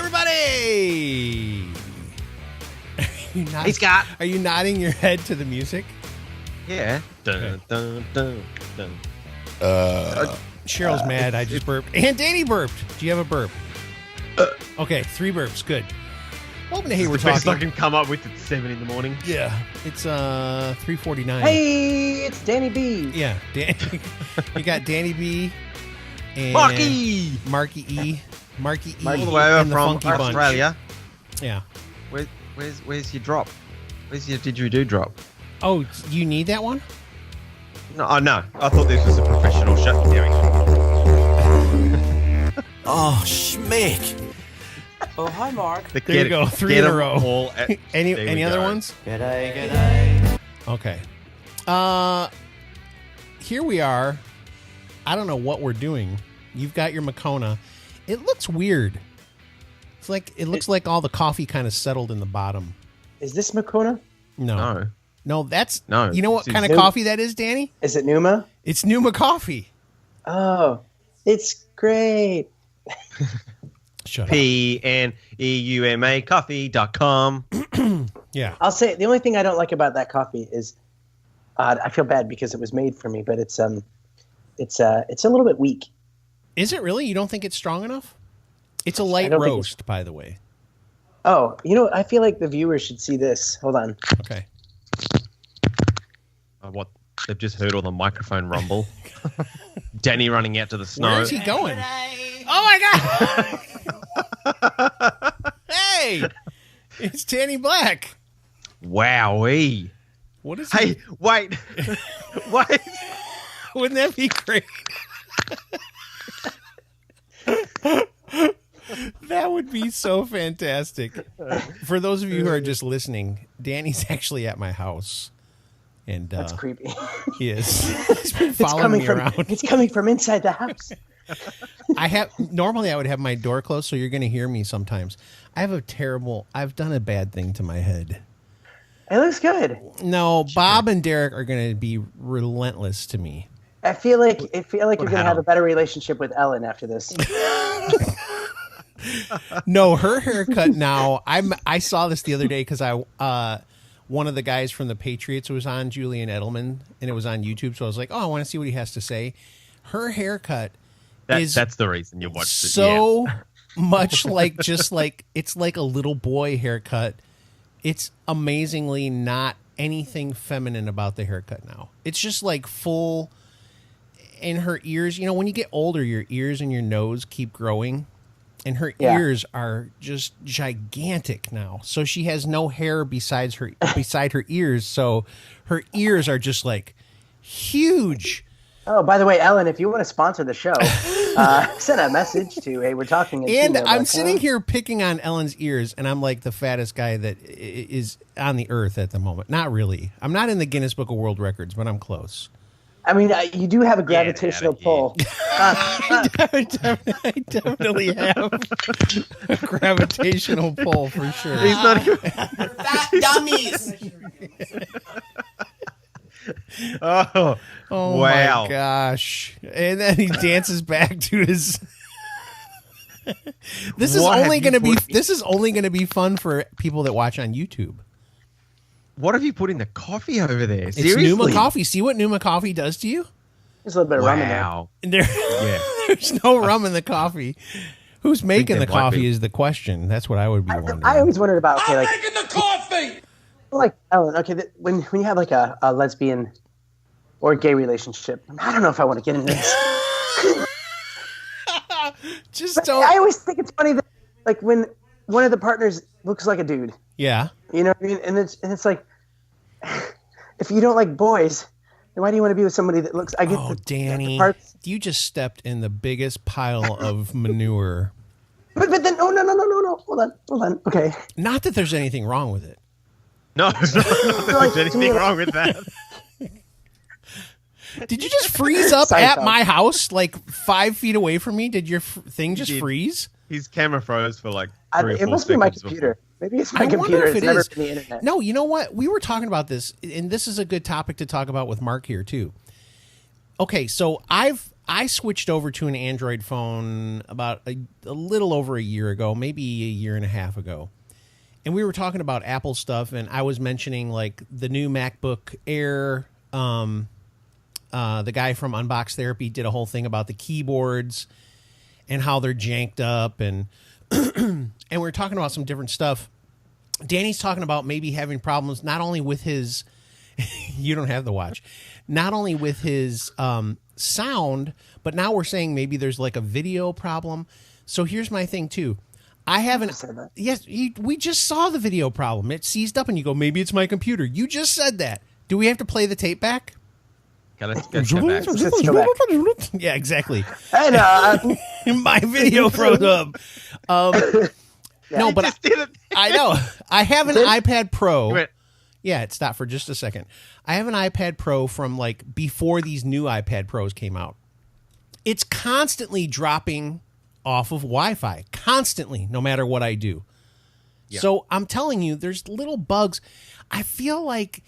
everybody! Hey, Scott. Are you nodding your head to the music? Yeah. Dun, dun, dun, dun. Cheryl's mad. I just burped. And Danny burped. Do you have a burp? Okay, 3 burps. Good. Welcome to Hey We're Best I Talking. can come up with at 7 in the morning. Yeah. It's 3:49. Hey, it's Danny B. Yeah. You got Danny B. And Marky! Marky E. Marky E. All the way over and the from Funky Bunch. Australia. Yeah. Where's your drop? Where's your didgeridoo drop? Oh, you need that one? No, no. I thought this was a professional show. Oh, schmick. Oh, hi, Mark. There you go. 3 in a row. Any other ones? G'day. Okay. Here we are. I don't know what we're doing. You've got your Makona. It looks weird. It looks like all the coffee kind of settled in the bottom. Is this Makona? No, that's No. You know what kind of coffee that is, Danny? Is it Numa? It's Numa coffee. Oh, it's great. Shut up. PNEUMA coffee.com. Yeah. I'll say the only thing I don't like about that coffee is I feel bad because it was made for me, but it's a little bit weak. Is it really? You don't think it's strong enough? It's a light roast, by the way. Oh, I feel like the viewers should see this. Hold on. Okay. What? They've just heard all the microphone rumble. Danny running out to the snow. Where is he going? Oh, my God. Hey, it's Danny Black. Wowee. What is Hey, wait. Wait. Wouldn't that be great? That would be so fantastic. For those of you who are just listening, Danny's actually at my house. And That's creepy. He is. He's been following me around. It's coming from inside the house. Normally I would have my door closed, so you're going to hear me sometimes. I've done a bad thing to my head. It looks good. No, Bob and Derek are going to be relentless to me. I feel like you're going to have a better relationship with Ellen after this. No, her haircut now. I saw this the other day because one of the guys from the Patriots was on, Julian Edelman, and it was on YouTube. So I was like, oh, I want to see what he has to say. Her haircut that's the reason you watched it. So much it's like a little boy haircut. It's amazingly not anything feminine about the haircut now. It's just like full. And her ears, when you get older, your ears and your nose keep growing. And her ears are just gigantic now. So she has no hair beside her ears. So her ears are just like huge. Oh, by the way, Ellen, if you want to sponsor the show, send a message to Hey We're Talking. And I'm sitting here picking on Ellen's ears, and I'm like the fattest guy that is on the earth at the moment. Not really. I'm not in the Guinness Book of World Records, but I'm close. I mean, you do have a gravitational pull. I definitely have a gravitational pull for sure. He's not. Fat dummies. Oh wow! My gosh! And then he dances back to his. This is only going to be fun for people that watch on YouTube. What have you put in the coffee over there? It's Seriously? Numa coffee. See what Numa coffee does to you? There's a little bit of rum in there. Wow. There's no rum in the coffee. Who's making the coffee is the question. That's what I would be wondering. I always wondered about, I'm making the coffee. Like, Ellen, when you have like a lesbian or gay relationship, I don't know if I want to get into this. I always think it's funny that, like, when one of the partners looks like a dude. Yeah. You know what I mean? And it's like, if you don't like boys, then why do you want to be with somebody that looks? Danny, you just stepped in the biggest pile of manure. But then, no. Hold on. Okay. Not that there's anything wrong with it. No, not that there's anything wrong with that. Did you just freeze up at my house, like 5 feet away from me? Did your thing just freeze? His camera froze for like 3 or 4 it must be my seconds computer. Maybe it's I my computer. wonder if It's it never is. been the internet. No, you know what? We were talking about this, and this is a good topic to talk about with Mark here too. Okay, so I've I switched over to an Android phone about a little over a year ago, maybe a year and a half ago. And we were talking about Apple stuff, and I was mentioning like the new MacBook Air. The guy from Unbox Therapy did a whole thing about the keyboards and how they're janked up, and and we were talking about some different stuff. Danny's talking about maybe having problems not only with his you don't have the watch, not only with his sound, but now we're saying maybe there's like a video problem. So here's my thing too. I haven't. Yes, we just saw the video problem. It seized up, and you go, maybe it's my computer. You just said that. Do we have to play the tape back? Okay, let's go back. Let's go back. Yeah, exactly. And, My video froze up. No, but I know. I have an iPad Pro. Yeah, it stopped for just a second. I have an iPad Pro from like before these new iPad Pros came out. It's constantly dropping off of Wi-Fi, constantly, no matter what I do. Yeah. So I'm telling you, there's little bugs. I feel like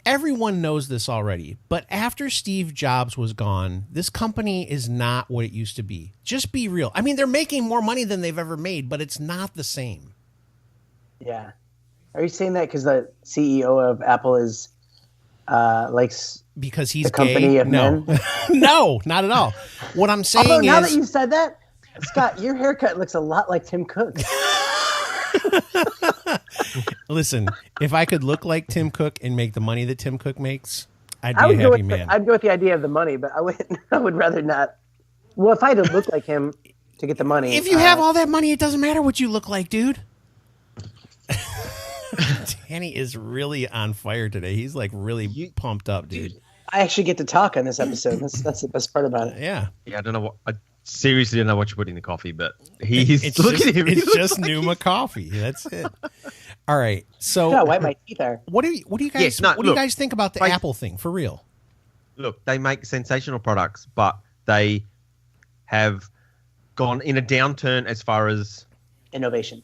everyone knows this already, but after Steve Jobs was gone, this company is not what it used to be. Just be real. I mean, they're making more money than they've ever made, but it's not the same. Yeah. Are you saying that because the CEO of Apple is likes because he's the company gay? Of no. men? No, not at all. What I'm saying Although, now is, that you said that, Scott, your haircut looks a lot like Tim Cook's. Listen, if I could look like Tim Cook and make the money that Tim Cook makes, I'd be a happy man. I'd go with the idea of the money, but I would rather not. Well, if I had to look like him to get the money. If you have all that money, it doesn't matter what you look like, dude. Danny is really on fire today. He's like really pumped up, dude. I actually get to talk on this episode. That's the best part about it. Yeah. Yeah, I don't know what. I seriously don't know what you put in the coffee, but he's look at him. It's just like Numa coffee. That's it. All right. So look how white my teeth are. What do you guys do you guys think about the Apple thing for real? Look, they make sensational products, but they have gone in a downturn as far as innovation.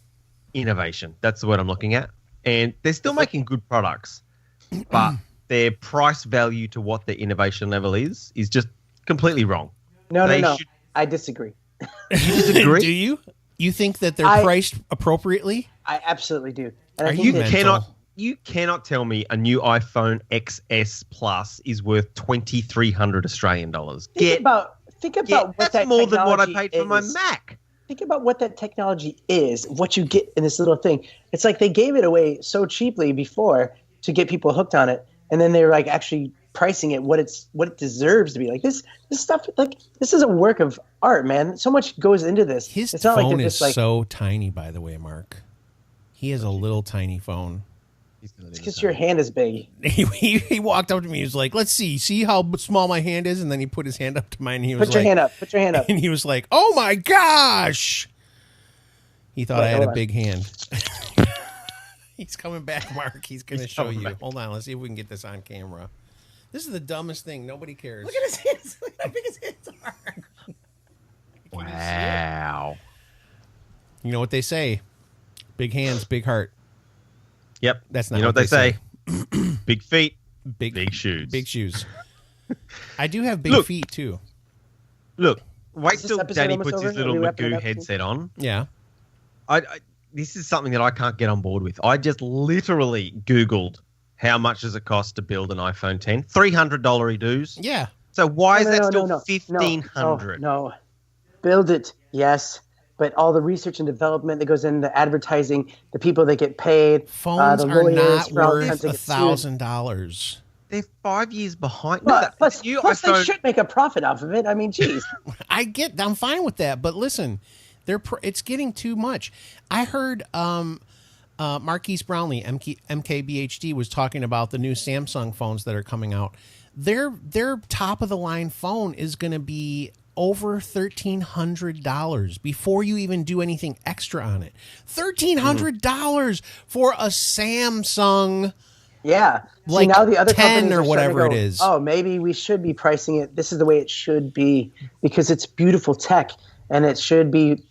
That's the word I'm looking at. And they're still making good products, but their price value to what their innovation level is just completely wrong. No. I disagree. You disagree? Do you? You think that they're priced appropriately? I absolutely do. And You cannot tell me a new iPhone XS Plus is worth 2,300 Australian dollars. Think about what that's more than what I paid for my Mac. Think about what that technology is, what you get in this little thing. It's like they gave it away so cheaply before to get people hooked on it, and then they're like actually pricing it what it deserves to be. Like this stuff, like this is a work of art, man. So much goes into this. His it's not phone like is so tiny, by the way, Mark. He has a little tiny phone. It's because your hand is big. He walked up to me. He was like, "Let's see how small my hand is," and then he put his hand up to mine. And he was Put your hand up. And he was like, "Oh my gosh!" He thought I had a big hand. He's coming back, Mark. He's going to show you. Back. Hold on. Let's see if we can get this on camera. This is the dumbest thing. Nobody cares. Look at his hands. Look how big his hands are. Wow. You know what they say? Big hands, big heart. Yep. That's not what they say. Big feet, big shoes. Big shoes. I do have big feet, too. Look, wait till Danny puts his little Magoo headset on. Yeah. This is something that I can't get on board with. I just literally Googled how much does it cost to build an iPhone 10. $300 dues. Yeah. So why is that still $1,500? No. Build it, yes. But all the research and development that goes in, the advertising, the people that get paid, phones the are not worth $1,000. They're 5 years behind. Plus they should make a profit off of it. I mean, geez. I'm fine with that, but listen, it's getting too much. I heard Marquise Brownlee, MKBHD, was talking about the new Samsung phones that are coming out. Their top of the line phone is going to be over $1,300 before you even do anything extra on it. $1,300 for a Samsung. Yeah. Like now the other 10 or whatever it is. Oh, maybe we should be pricing it. This is the way it should be because it's beautiful tech. and it should be.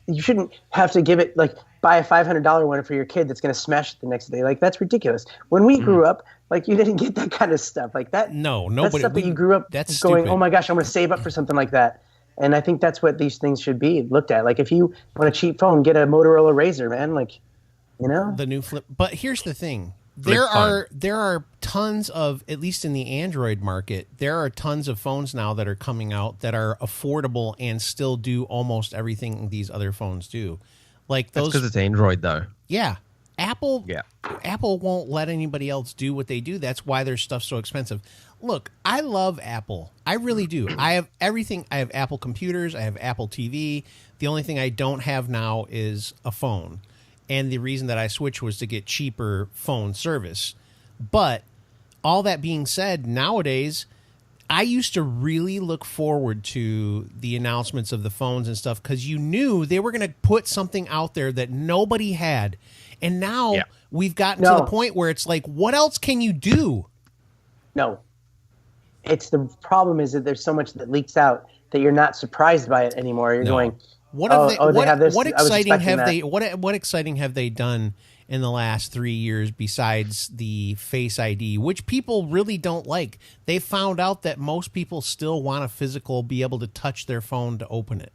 You shouldn't have to give it like buy a $500 one for your kid that's going to smash it the next day. Like that's ridiculous. When we grew up, like you didn't get that kind of stuff like that. No, That's nobody. stuff that you grew up That's going, stupid. oh my gosh, I'm going to save up for something like that. And I think that's what these things should be looked at. Like if you want a cheap phone, get a Motorola Razr, man. Like, you know, The new flip. But here's the thing. Flip There are tons of, at least in the Android market, there are tons of phones now that are coming out that are affordable and still do almost everything these other phones do. Like That's those, because it's Android, though. yeah. Apple Yeah. won't let anybody else do what they do. That's why their stuff's so expensive. Look, I love Apple. I really do. I have everything. I have Apple computers. I have Apple TV. The only thing I don't have now is a phone. And the reason that I switched was to get cheaper phone service. But all that being said, nowadays, I used to really look forward to the announcements of the phones and stuff because you knew they were going to put something out there that nobody had. And now we've gotten to the point where it's like, what else can you do? no. It's the problem is that there's so much that leaks out that you're not surprised by it anymore. You're going, What have they, they have this. What I was exciting expecting have that. they? What exciting have they done in the last 3 years besides the Face ID, which people really don't like? They found out that most people still want a physical, be able to touch their phone to open it.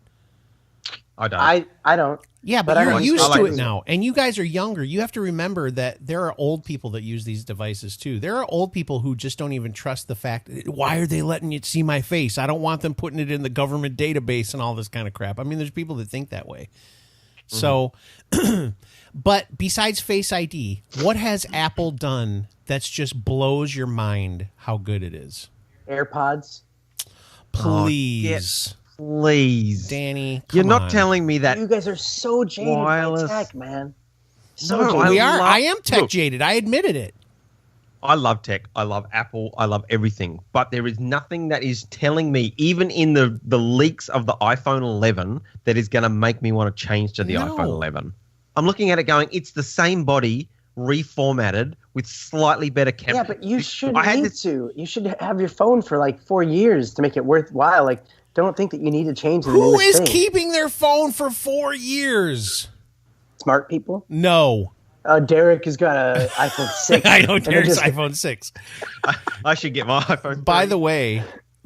I don't. I don't. Yeah, but I you're don't. used I like to it this. now, and you guys are younger. You have to remember that there are old people that use these devices too. There are old people who just don't even trust the fact. Why are they letting you see my face? I don't want them putting it in the government database and all this kind of crap. I mean, there's people that think that way. So, but besides Face ID, what has Apple done that's just blows your mind how good it is? AirPods. Please, Please. Danny, You're come not on. telling me that. You guys are so jaded Wireless. by tech, man. So No, jaded. We are. love- I am tech Look. jaded. I admitted it. I love tech. I love Apple. I love everything. But there is nothing that is telling me, even in the leaks of the iPhone 11, that is going to make me want to change to the No. iPhone 11. I'm looking at it going, it's the same body, reformatted, with slightly better camera. Yeah, but you shouldn't I had need this- to. You should have your phone for like 4 years to make it worthwhile. Like, don't think that you need to change the Who newest is thing. keeping their phone for 4 years? Smart people. No. Derek has got an iPhone 6. I know and it Derek's just- iPhone 6. I should get my iPhone. By 3. the way,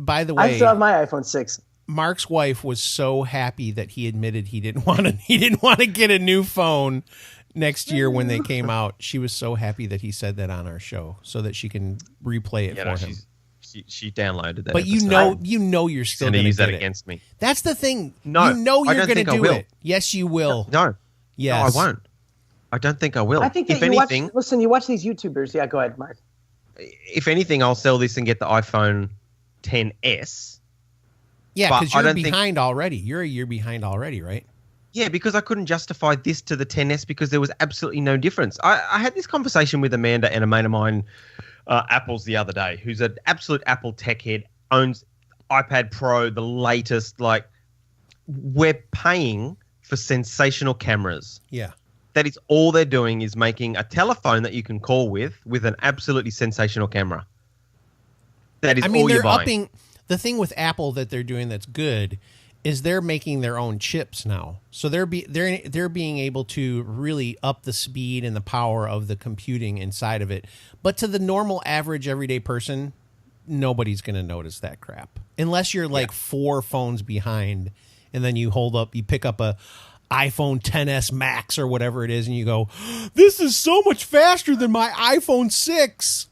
I still have my iPhone 6. Mark's wife was so happy that he admitted he didn't want to get a new phone next year when they came out. She was so happy that he said that on our show so that she can replay it Yeah, for no, him. she downloaded that. But you know you're still going to going to use that get it. against me. That's the thing. No, you know I you're don't going to think I do will. it. Yes, you will. No. Yes. No, I won't. I don't think I will. I think that if you anything, watch. Listen, you watch these YouTubers. Yeah, go ahead, Mark. if anything, I'll sell this and get the iPhone 10s. Yeah, But because I you're don't think- behind already. You're a year behind already, right? Yeah, because I couldn't justify this to the 10s because there was absolutely no difference. I had this conversation with Amanda and a mate of mine, Apple's the other day, who's an absolute Apple tech head, owns iPad Pro, the latest. Like, we're paying for sensational cameras. Yeah. That is all they're doing is making a telephone that you can call with an absolutely sensational camera. That is I mean, all you're they're buying. upping the thing with Apple that they're doing that's good is they're making their own chips now. So they're being able to really up the speed and the power of the computing inside of it. But to the normal average everyday person, nobody's going to notice that crap. Unless you're like 4 phones behind and then you pick up a iPhone 10s Max or whatever it is and you go, "This is so much faster than my iPhone 6."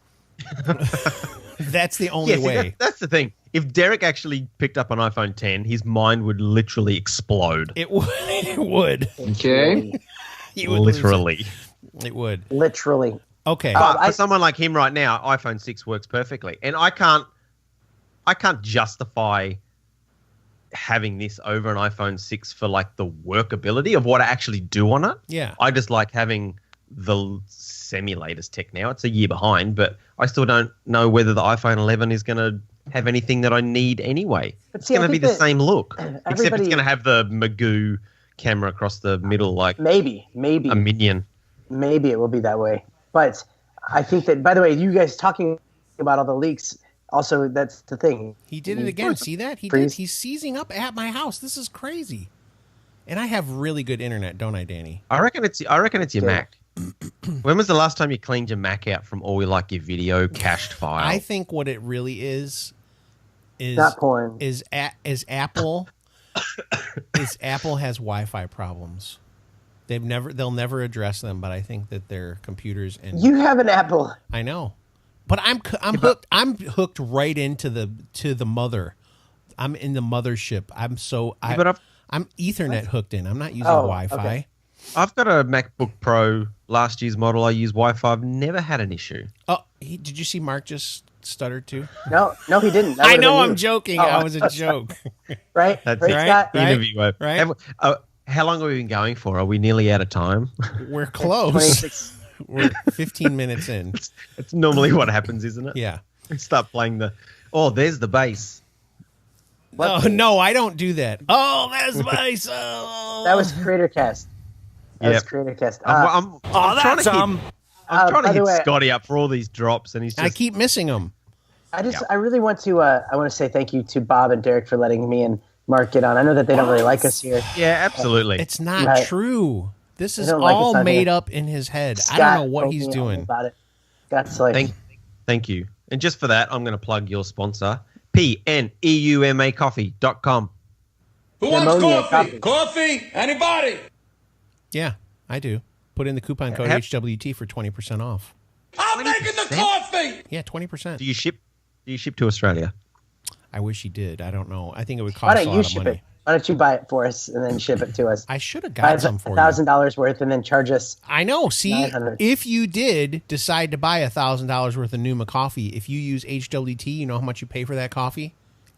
That's the only See, way. that's the thing. If Derek actually picked up an iPhone 10, his mind would literally explode. It would. It would. Okay. He would lose it. Literally. It would. Literally. Okay. But I- for someone like him right now, iPhone 6 works perfectly. And I can't justify having this over an iPhone 6 for like the workability of what I actually do on it. Yeah. I just like having the semi-latest tech now. It's a year behind, but I still don't know whether the iPhone 11 is going to have anything that I need anyway. But It's see, I going to be think the that same look, except it's everybody- going to have the Magoo camera across the middle like Maybe. a minion. Maybe it will be that way. But I think that, by the way, you guys talking about all the leaks, Also, that's the thing. He did it again. See that? He's seizing up at my house. This is crazy. And I have really good internet, don't I, Danny? I reckon it's your Mac. When was the last time you cleaned your Mac out from all your video cached files? I think what it really is not porn. Is Apple Apple has Wi-Fi problems. They'll never address them, but I think that their computers and you have an Apple. I know. But I'm hooked. I'm hooked right into the mother. I'm in the mothership. I'm Ethernet hooked in. I'm not using Wi-Fi. Okay. I've got a MacBook Pro, last year's model. I use Wi-Fi. I've never had an issue. Oh, did you see Mark just stuttered too? No, he didn't. I know I'm joking. I was a joke. Right? That's right. Interview. Right? How long have we been going for? Are we nearly out of time? We're close. 26. We're 15 minutes in. It's normally what happens, isn't it? Yeah. Start playing there's the bass. No, I don't do that. Oh, that's the bass. Oh. That was CreatorCast. That's CreatorCast. I'm trying to hit way, Scotty up for all these drops, and he's just... I keep missing them. I really want to. I want to say thank you to Bob and Derek for letting me and Mark get on. I know that they don't really like us here. Yeah, absolutely. It's not true. This is all made up in his head. Scott, I don't know what he's doing. About it. Scott's like, thank you. And just for that, I'm going to plug your sponsor, pneumacoffee.com. Who wants coffee? Coffee? Anybody? Yeah, I do. Put in the coupon code HWT for 20% off. I'm making the coffee. Yeah, 20%. Do you ship to Australia? I wish he did. I don't know. I think it would cost a lot of money. Why don't you buy it for us and then ship it to us? I should have got some for you. $1,000 worth and then charge us. I know. See, $900. if you did decide to buy $1,000 worth of Numa coffee, if you use HWT, you know how much you pay for that coffee?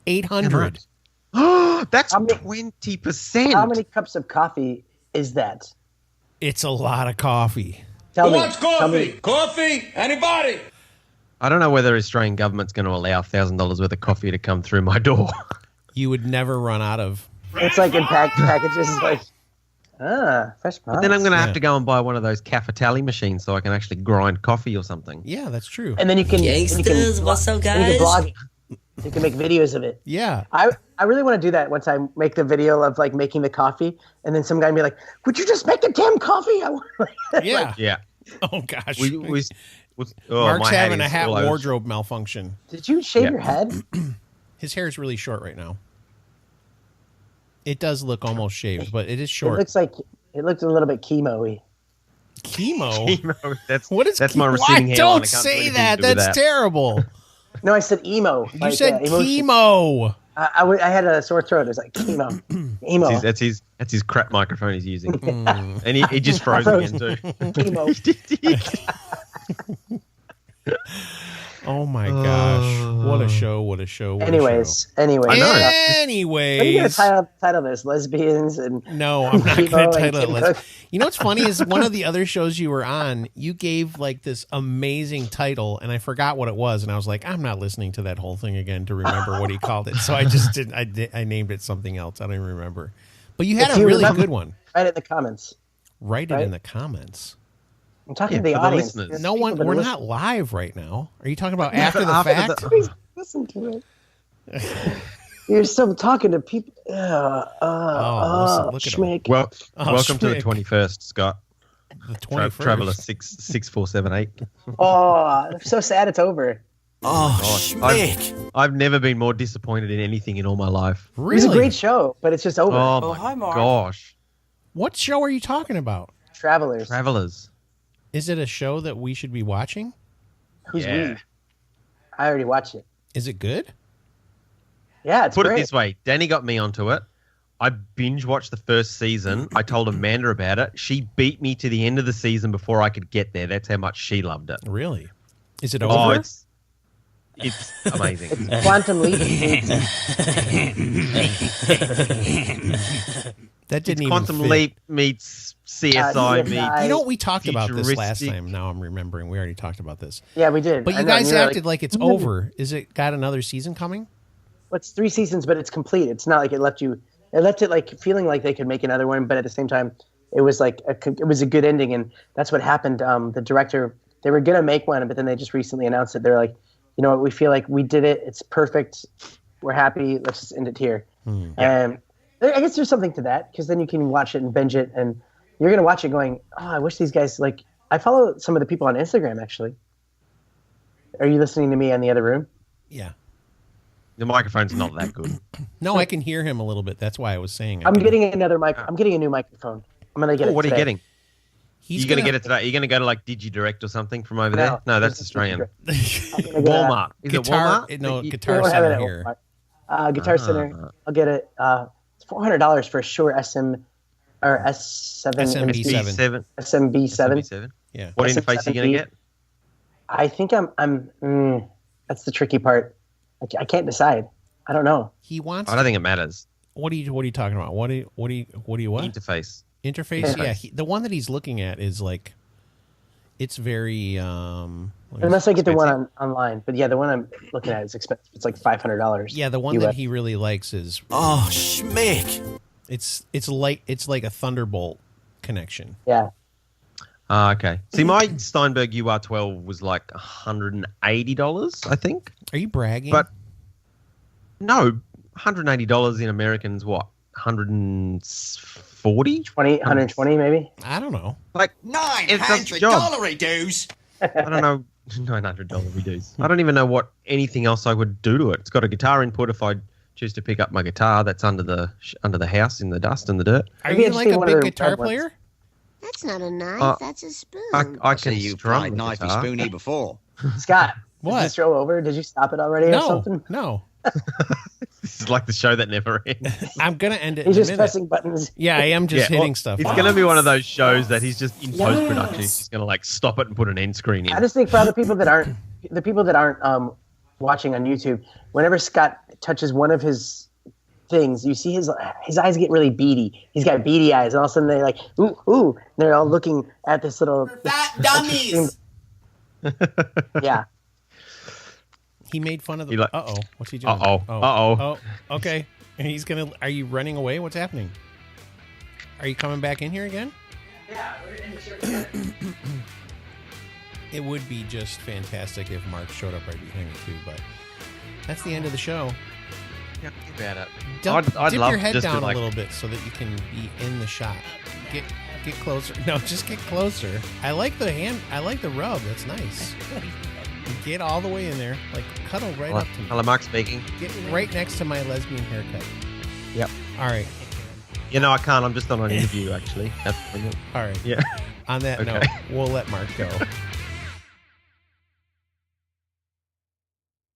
$800. Oh, that's 20%. How many cups of coffee is that? It's a lot of coffee. Who wants coffee? Coffee? Anybody? I don't know whether Australian government's going to allow $1,000 worth of coffee to come through my door. You would never run out of. It's like in packages, like, fresh pods. But then I'm going to have to go and buy one of those Cafetali machines so I can actually grind coffee or something. Yeah, that's true. And then you can. Gangsters, what's up, guys? You can blog it. You can make videos of it. Yeah. I really want to do that once I make the video of like making the coffee, and then some guy be like, "Would you just make the damn coffee?" Yeah. Yeah. Oh gosh. Mark's having a hat wardrobe malfunction. Did you shave your head? His hair is really short right now. It does look almost shaved, but it is short. It looks a little bit chemo-y. Chemo? That's chemo? my receding hairline. Don't say that. That's terrible. No, I said emo. You said chemo. I had a sore throat. It was like chemo. Emo. That's his crap microphone he's using. And he just froze again too. Chemo. Oh my gosh. What a show. What a show. Anyways. I know. What are you going to title this? Lesbians and no, I'm not going to title it lesbians. You know what's funny is one of the other shows you were on, you gave like this amazing title and I forgot what it was. And I was like, I'm not listening to that whole thing again to remember what he called it. So I just didn't. I named it something else. I don't even remember. But you had a really good one. Write it in the comments. Write it in the comments. I'm talking to the audience. No one. We're not live right now. Are you talking about after the fact? Please listen to it. You're still talking to people. Look at him. Welcome to the 21st, Scott. The 21st. Traveler 66478. Oh, I'm so sad it's over. Oh, schmick. I've never been more disappointed in anything in all my life. Really? It was a great show, but it's just over. Oh, hi, Mark. Gosh. What show are you talking about? Travelers. Is it a show that we should be watching? Who's we? I already watched it. Is it good? Yeah, it's Put great. it this way. Danny got me onto it. I binge watched the first season. I told Amanda about it. She beat me to the end of the season before I could get there. That's how much she loved it. Really? Is it over? Oh, it's amazing. It's Quantum Leap. That didn't even Quantum fit. Leap meets CSI meets... You know, we talked about this last futuristic. time. Now I'm remembering. We already talked about this. Yeah, we did. But you guys acted like it's over. Is it got another season coming? Well, it's 3 seasons, but it's complete. It's not like it left it like feeling like they could make another one, but at the same time, it was like it was a good ending, and that's what happened. The director, they were gonna make one, but then they just recently announced that they're like, you know, we feel like we did it. It's perfect. We're happy. Let's just end it here. And I guess there's something to that, because then you can watch it and binge it, and you're going to watch it going, oh, I wish these guys, like, I follow some of the people on Instagram, actually. Are you listening to me in the other room? Yeah. The microphone's not that good. No, I can hear him a little bit. That's why I was saying. I'm getting another mic. I'm getting a new microphone. I'm going to get it What today. are you getting? He's You're going to get it today? Are you going to go to like DigiDirect or something from over there? No, that's Australian. Walmart. Is Guitar, it Walmart? no, We Guitar don't have it Center at here. Walmart. Guitar Center. I'll get it. It's $400 for a Shure S7 SMB7. SMB7. Yeah. What interface are you going to get? I think that's the tricky part. I can't decide. I don't know. He wants. I don't think it matters. What are you talking about? What do you what? Interface. Interface? Yeah, the one that he's looking at is like, it's very. Unless I get the one online, but yeah, the one I'm looking at is expensive. It's like $500. Yeah, the one that he really likes is. Oh, schmick. It's like a Thunderbolt connection. Yeah. Okay. See, my Steinberg UR12 was like $180, I think. Are you bragging? But no, $180 in Americans, what? 140? 120 maybe? I don't know. Like $900 reduce. I don't know. $900 reduce. I don't even know what anything else I would do to it. It's got a guitar input if I choose to pick up my guitar that's under the house in the dust and the dirt. Are you like a big guitar player? That's not a knife. That's a spoon. I can You strum tried the knifey guitar. spoony before. Scott, What? is this show over? Did you stop it already or something? No. This is like the show that never ends. I'm gonna end it. He's in a just minute. pressing buttons. Yeah, I am just hitting stuff. It's going to be one of those shows that he's just in post production. He's just going to like stop it and put an end screen in. I just think for other people that aren't watching on YouTube, whenever Scott touches one of his things, you see his eyes get really beady. He's got beady eyes, and all of a sudden they're like, ooh. They're all looking at this little. Fat dummies. Yeah. He made fun of the. He like- What's he doing? Oh, okay. And he's gonna. Are you running away? What's happening? Are you coming back in here again? Yeah, we're in the shirt. It would be just fantastic if Mark showed up right behind me too, but that's the end of the show. Yeah, about it. Dip love your head just to, down like- a little bit so that you can be in the shot. Get closer. No, just get closer. I like the rub. That's nice. Get all the way in there. Like, cuddle right up to me. Hello, Mark speaking. Get right next to my lesbian haircut. Yep. All right. You know, I can't. I'm just on an interview, actually. That's All right. Yeah. On that Okay. note, we'll let Mark go.